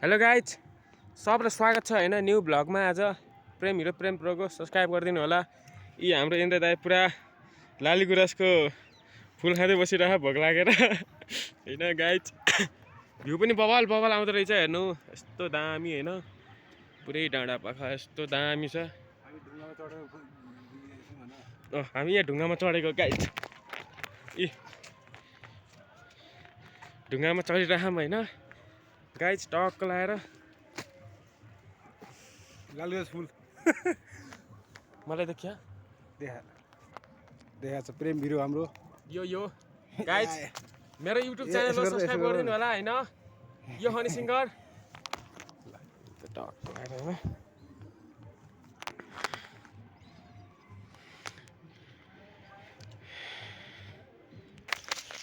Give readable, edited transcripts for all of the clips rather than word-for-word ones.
Hello guys, सबलाई स्वागत छ हैन न्यू भ्लगमा। आज प्रेम हिरो प्रेम प्रोको सब्सक्राइब गरिदिनु होला। यी हाम्रो इन्द्र दाइ पुरा लाली गुराँसको फुल खाँदै बसिरह भोक लागेर हैन गाइज। भ्यू पनि बवाल बवाल आउँदो रहेछ, हेर्नु यस्तो दामी हैन। पुरै डाँडा पाखा यस्तो दामी छ। हामी यहाँ ढुङ्गामा चढेको गाइज। इ ढुङ्गामा चढिरहम हैन गाइज, टक्क लाएर लालगुराँस फुल मलाई देखिया देखा छ प्रेम भिडियो हाम्रो। यो गाइज मेरो युट्युब च्यानललाई सब्सक्राइब गरिदिनु होला हैन। यो हनी सिङ्गर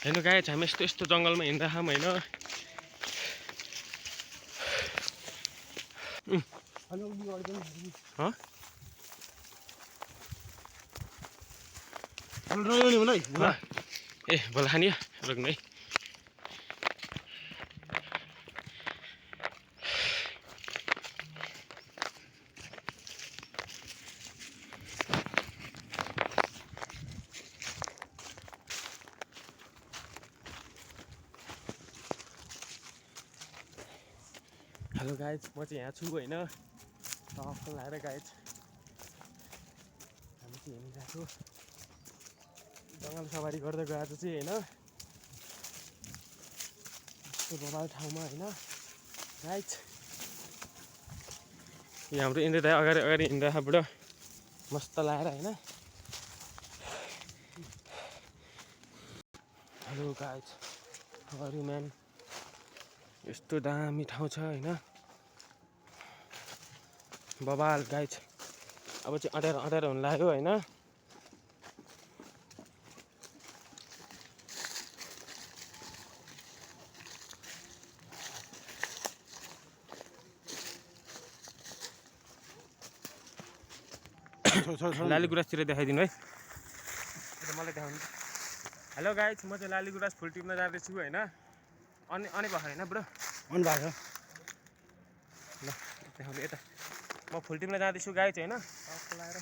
हेर्नु गाइज, हामी यस्तो यस्तो जङ्गलमा हिँड्दा हैन। ए बोला खानी रोक्नु है। हेलो गाइज, म चाहिँ यहाँ छु होइन। टक्क लाएर गाइज हामी चाहिँ हिँडिरहेको जङ्गल सवारी गर्दै गएको चाहिँ होइन। यस्तो बवाल ठाउँमा होइन गाइज। यो हाम्रो इन्द्र दाइ अगाडि अगाडि हिँड्दा बुढो मस्त लाएर होइन। हेलो गाइज, अगाडि म्याम यस्तो दामी ठाउँ छ होइन, बवाल गाइज। अब चाहिँ अँध्यारो अँध्यारो हुन लाग्यो होइन। लाली गुराँसतिर देखाइदिनु है, मलाई देखाउनु। हेलो गाइज, म चाहिँ लाली गुराँस फुल टिप्न जाँदैछु होइन। अनि भएको होइन ब्रो, मन भएको ल देखाउनु यता। म फुल टिप्न जाँदैछु गाइज होइन। टक्क लाएर